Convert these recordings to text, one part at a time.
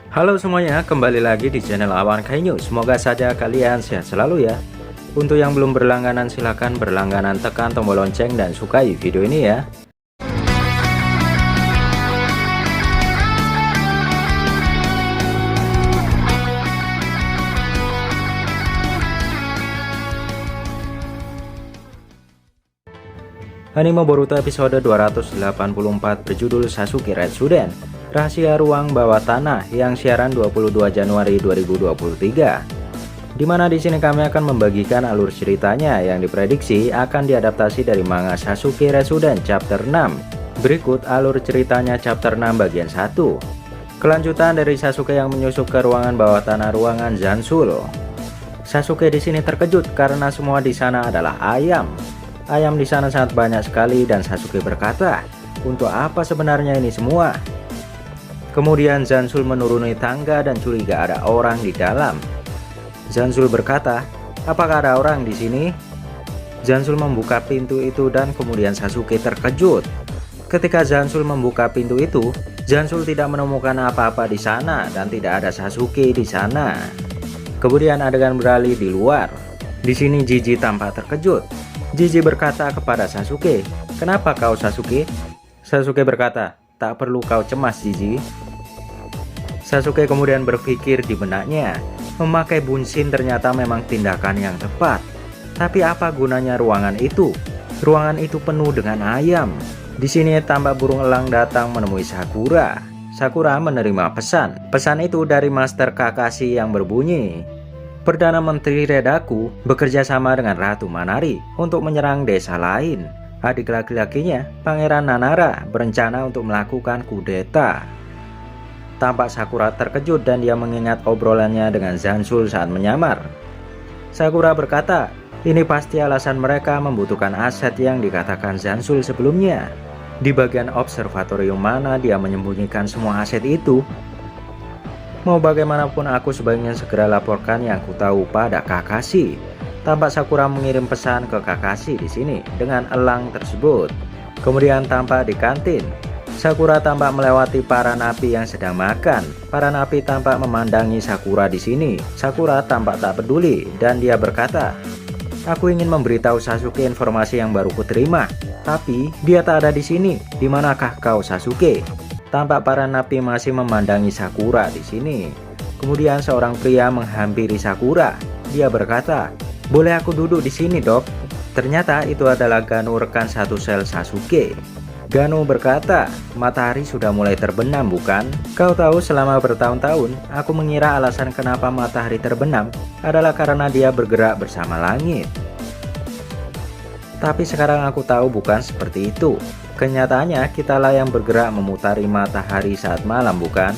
Halo semuanya, kembali lagi di channel Awan Kai News. Semoga saja kalian sehat selalu ya. Untuk yang belum berlangganan silahkan berlangganan, tekan tombol lonceng dan sukai video ini ya. Anime Boruto episode 284 berjudul Sasuke Retsuden, Rahasia Ruang Bawah Tanah, yang siaran 22 Januari 2023. Dimana di sini kami akan membagikan alur ceritanya yang diprediksi akan diadaptasi dari manga Sasuke Retsuden chapter 6. Berikut alur ceritanya chapter 6 bagian 1. Kelanjutan dari Sasuke yang menyusup ke ruangan bawah tanah, ruangan Zanshul. Sasuke di sini terkejut karena semua di sana adalah ayam. Ayam di sana sangat banyak sekali dan Sasuke berkata, "Untuk apa sebenarnya ini semua?" Kemudian Zanshul menuruni tangga dan curiga ada orang di dalam. Zanshul berkata, "Apakah ada orang di sini?" Zanshul membuka pintu itu dan kemudian Sasuke terkejut. Ketika Zanshul membuka pintu itu, Zanshul tidak menemukan apa-apa di sana dan tidak ada Sasuke di sana. Kemudian adegan beralih di luar. Di sini Jiji tampak terkejut. Jiji berkata kepada Sasuke, "Kenapa kau Sasuke?" Sasuke berkata, "Tak perlu kau cemas Jiji." Sasuke kemudian berpikir di benaknya, memakai bunsin ternyata memang tindakan yang tepat. Tapi apa gunanya ruangan itu? Ruangan itu penuh dengan ayam. Di sini tampak burung elang datang menemui Sakura. Sakura menerima pesan. Pesan itu dari Master Kakashi yang berbunyi, Perdana Menteri Redaku bekerja sama dengan Ratu Manari untuk menyerang desa lain. Adik laki-lakinya, Pangeran Nanara, berencana untuk melakukan kudeta. Tampak Sakura terkejut dan dia mengingat obrolannya dengan Zanshul saat menyamar. Sakura berkata, ini pasti alasan mereka membutuhkan aset yang dikatakan Zanshul sebelumnya. Di bagian observatorium mana dia menyembunyikan semua aset itu? Mau bagaimanapun aku sebaiknya segera laporkan yang ku tahu pada Kakashi. Tampak Sakura mengirim pesan ke Kakashi di sini dengan elang tersebut. Kemudian tampak di kantin. Sakura tampak melewati para napi yang sedang makan. Para napi tampak memandangi Sakura di sini. Sakura tampak tak peduli dan dia berkata, "Aku ingin memberitahu Sasuke informasi yang baru kuterima, tapi dia tak ada di sini. Di manakah kau Sasuke?" Tampak para napi masih memandangi Sakura di sini. Kemudian seorang pria menghampiri Sakura. Dia berkata, "Boleh aku duduk di sini, Dok?" Ternyata itu adalah Gano, rekan satu sel Sasuke. Gano berkata, "Matahari sudah mulai terbenam, bukan? Kau tahu selama bertahun-tahun aku mengira alasan kenapa matahari terbenam adalah karena dia bergerak bersama langit. Tapi sekarang aku tahu bukan seperti itu. Kenyataannya kitalah yang bergerak memutari matahari saat malam, bukan?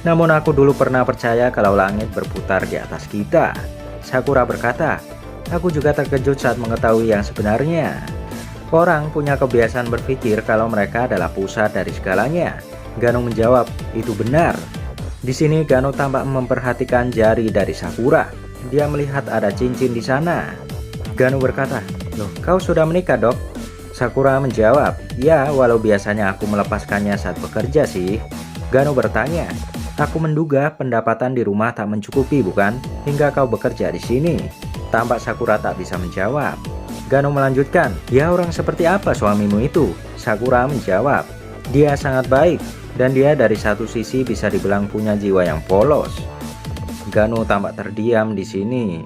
Namun aku dulu pernah percaya kalau langit berputar di atas kita." Sakura berkata, "Aku juga terkejut saat mengetahui yang sebenarnya. Orang punya kebiasaan berpikir kalau mereka adalah pusat dari segalanya." Gano menjawab, "Itu benar." Di sini Gano tampak memperhatikan jari dari Sakura. Dia melihat ada cincin di sana. Gano berkata, "Loh, kau sudah menikah, Dok?" Sakura menjawab, "Ya, walau biasanya aku melepaskannya saat bekerja sih." Gano bertanya, "Aku menduga pendapatan di rumah tak mencukupi, bukan? Hingga kau bekerja di sini." Tampak Sakura tak bisa menjawab. Gano melanjutkan, "Ya, orang seperti apa suamimu itu?" Sakura menjawab, "Dia sangat baik, dan dia dari satu sisi bisa dibilang punya jiwa yang polos." Gano tampak terdiam di sini.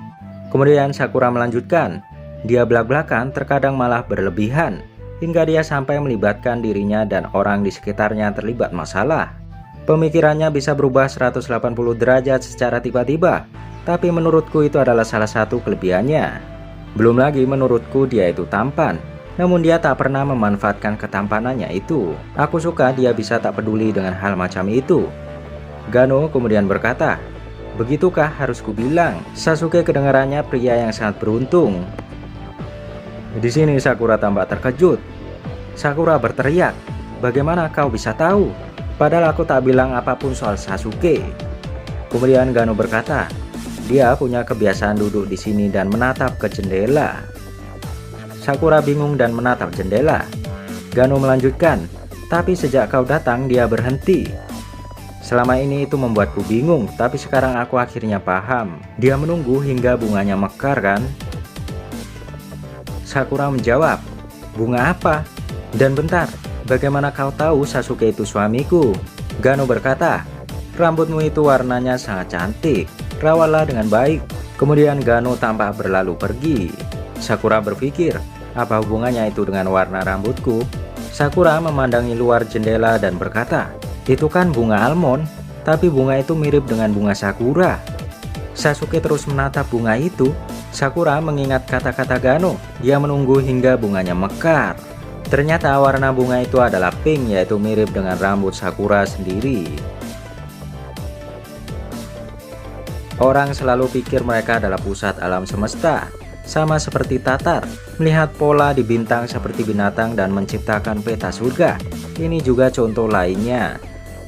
Kemudian Sakura melanjutkan, "Dia belak-belakan terkadang malah berlebihan, hingga dia sampai melibatkan dirinya dan orang di sekitarnya terlibat masalah. Pemikirannya bisa berubah 180 derajat secara tiba-tiba, tapi menurutku itu adalah salah satu kelebihannya. Belum lagi menurutku dia itu tampan, namun dia tak pernah memanfaatkan ketampanannya itu. Aku suka dia bisa tak peduli dengan hal macam itu." Gano kemudian berkata, "Begitukah harus kubilang?" Sasuke kedengarannya pria yang sangat beruntung. Di sini Sakura tampak terkejut. Sakura berteriak, "Bagaimana kau bisa tahu? Padahal aku tak bilang apapun soal Sasuke." Kemudian Gano berkata, "Dia punya kebiasaan duduk di sini dan menatap ke jendela." Sakura bingung dan menatap jendela. Gano melanjutkan, "Tapi sejak kau datang dia berhenti." Selama ini itu membuatku bingung, tapi sekarang aku akhirnya paham. Dia menunggu hingga bunganya mekar kan? Sakura menjawab, bunga apa? Dan bentar, bagaimana kau tahu Sasuke itu suamiku? Gano berkata, rambutmu itu warnanya sangat cantik, rawatlah dengan baik. Kemudian Gano tampak berlalu pergi. Sakura berpikir, apa hubungannya itu dengan warna rambutku? Sakura memandangi luar jendela dan berkata, itu kan bunga almond, tapi bunga itu mirip dengan bunga sakura. Sasuke terus menatap bunga itu. Sakura mengingat kata-kata Gano, dia menunggu hingga bunganya mekar. Ternyata warna bunga itu adalah pink, yaitu mirip dengan rambut Sakura sendiri. Orang selalu pikir mereka adalah pusat alam semesta, sama seperti Tatar, melihat pola di bintang seperti binatang dan menciptakan peta surga. Ini juga contoh lainnya.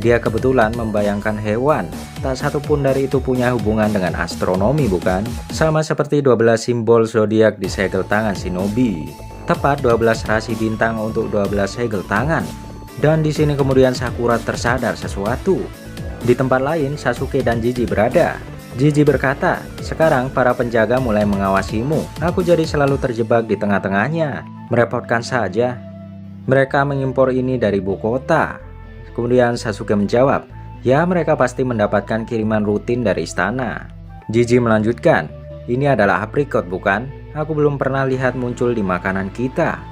Dia kebetulan membayangkan hewan, tak satu pun dari itu punya hubungan dengan astronomi, bukan? Sama seperti 12 simbol zodiak di segel tangan shinobi. Tepat 12 rasi bintang untuk 12 segel tangan. Dan di sini kemudian Sakura tersadar sesuatu. Di tempat lain Sasuke dan Jiji berada. Jiji berkata, sekarang para penjaga mulai mengawasimu. Aku jadi selalu terjebak di tengah-tengahnya. Merepotkan saja. Mereka mengimpor ini dari ibu kota. Kemudian Sasuke menjawab, ya mereka pasti mendapatkan kiriman rutin dari istana. Jiji melanjutkan, ini adalah aprikot bukan? Aku belum pernah lihat muncul di makanan kita.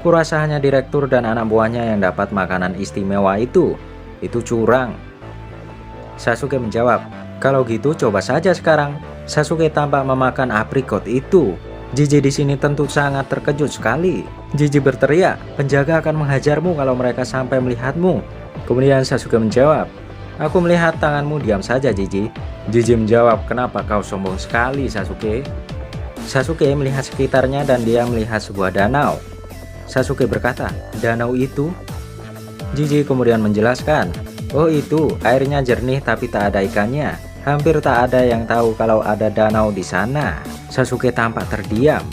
Kurasa hanya direktur dan anak buahnya yang dapat makanan istimewa itu. Itu curang. Sasuke menjawab, kalau gitu coba saja sekarang. Sasuke tampak memakan aprikot itu. Jiji di sini tentu sangat terkejut sekali. Jiji berteriak, penjaga akan menghajarmu kalau mereka sampai melihatmu. Kemudian Sasuke menjawab, aku melihat tanganmu, diam saja Jiji. Jiji menjawab, kenapa kau sombong sekali Sasuke? Sasuke melihat sekitarnya dan dia melihat sebuah danau. Sasuke berkata, danau itu? Jiji kemudian menjelaskan, oh itu, airnya jernih tapi tak ada ikannya. Hampir tak ada yang tahu kalau ada danau di sana. Sasuke tampak terdiam.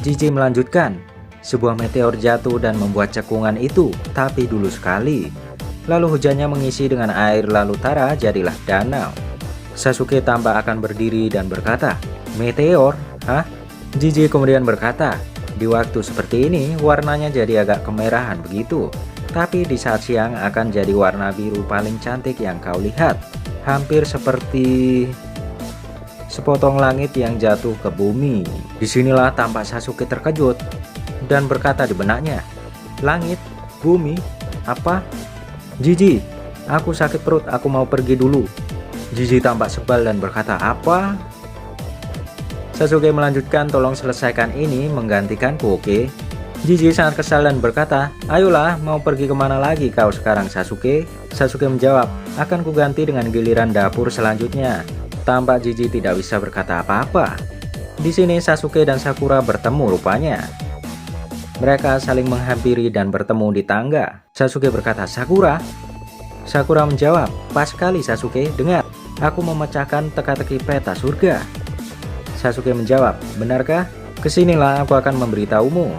Jiji melanjutkan, sebuah meteor jatuh dan membuat cekungan itu, tapi dulu sekali. Lalu hujannya mengisi dengan air, lalu tara jadilah danau. Sasuke tampak akan berdiri dan berkata, meteor? Hah? Jiji kemudian berkata, di waktu seperti ini warnanya jadi agak kemerahan begitu. Tapi di saat siang akan jadi warna biru paling cantik yang kau lihat. Hampir seperti sepotong langit yang jatuh ke bumi. Disinilah tampak Sasuke terkejut dan berkata di benaknya, langit? Bumi? Apa? Jiji, aku sakit perut, aku mau pergi dulu. Jiji tampak sebal dan berkata, apa? Sasuke melanjutkan, tolong selesaikan ini menggantikanku, oke? Jiji sangat kesal dan berkata, ayolah, mau pergi kemana lagi kau sekarang Sasuke? Sasuke menjawab, akan kuganti dengan giliran dapur selanjutnya. Tampak Jiji tidak bisa berkata apa-apa. Di sini Sasuke dan Sakura bertemu rupanya. Mereka saling menghampiri dan bertemu di tangga. Sasuke berkata, Sakura? Sakura menjawab, pas sekali Sasuke, dengar, aku memecahkan teka-teki peta surga. Sasuke menjawab, benarkah? Kesinilah aku akan memberitahumu.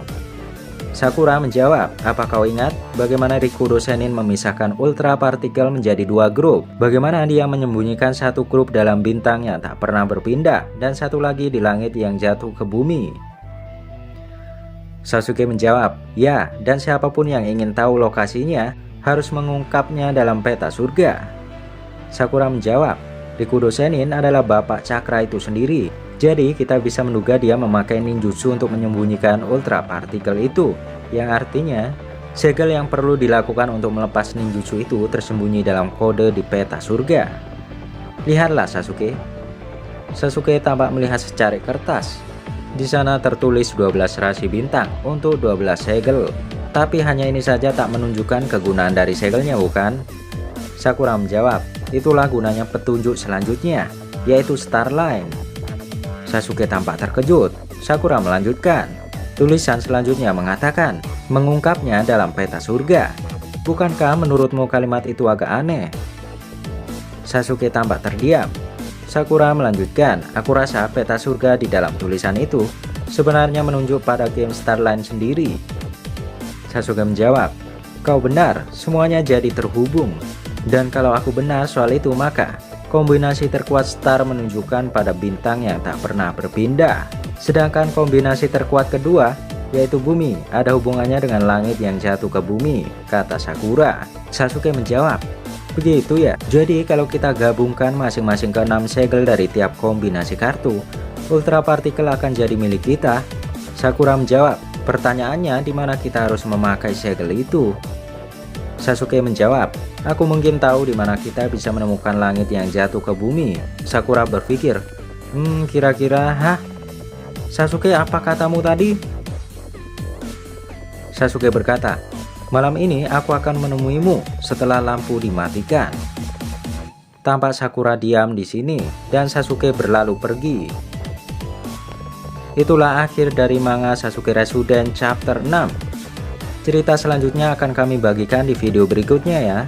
Sakura menjawab, apa kau ingat bagaimana Rikudo Sennin memisahkan ultra partikel menjadi dua grup? Bagaimana dia menyembunyikan satu grup dalam bintang yang tak pernah berpindah dan satu lagi di langit yang jatuh ke bumi? Sasuke menjawab, ya, dan siapapun yang ingin tahu lokasinya harus mengungkapnya dalam peta surga. Sakura menjawab, Rikudo Sennin adalah bapak cakra itu sendiri. Jadi kita bisa menduga dia memakai ninjutsu untuk menyembunyikan ultra partikel itu, yang artinya segel yang perlu dilakukan untuk melepas ninjutsu itu tersembunyi dalam kode di peta surga. Lihatlah Sasuke. Sasuke tampak melihat secari kertas. Di sana tertulis 12 rasi bintang untuk 12 segel. Tapi hanya ini saja tak menunjukkan kegunaan dari segelnya, bukan? Sakura menjawab, itulah gunanya petunjuk selanjutnya, yaitu Starline. Sasuke tampak terkejut. Sakura melanjutkan, tulisan selanjutnya mengatakan, mengungkapnya dalam peta surga. Bukankah menurutmu kalimat itu agak aneh? Sasuke tampak terdiam. Sakura melanjutkan, aku rasa peta surga di dalam tulisan itu sebenarnya menunjuk pada game Starline sendiri. Sasuke menjawab, kau benar, semuanya jadi terhubung. Dan kalau aku benar soal itu, maka kombinasi terkuat star menunjukkan pada bintang yang tak pernah berpindah. Sedangkan kombinasi terkuat kedua, yaitu bumi, ada hubungannya dengan langit yang jatuh ke bumi, kata Sakura. Sasuke menjawab, begitu ya, jadi kalau kita gabungkan masing-masing ke 6 segel dari tiap kombinasi kartu, ultra partikel akan jadi milik kita. Sakura menjawab, pertanyaannya di mana kita harus memakai segel itu? Sasuke menjawab, aku mungkin tahu di mana kita bisa menemukan langit yang jatuh ke bumi. Sakura berpikir, kira-kira, Sasuke, apa katamu tadi? Sasuke berkata, malam ini aku akan menemuimu setelah lampu dimatikan. Tampak Sakura diam di sini dan Sasuke berlalu pergi. Itulah akhir dari manga Sasuke Shippuden chapter 6. Cerita selanjutnya akan kami bagikan di video berikutnya ya.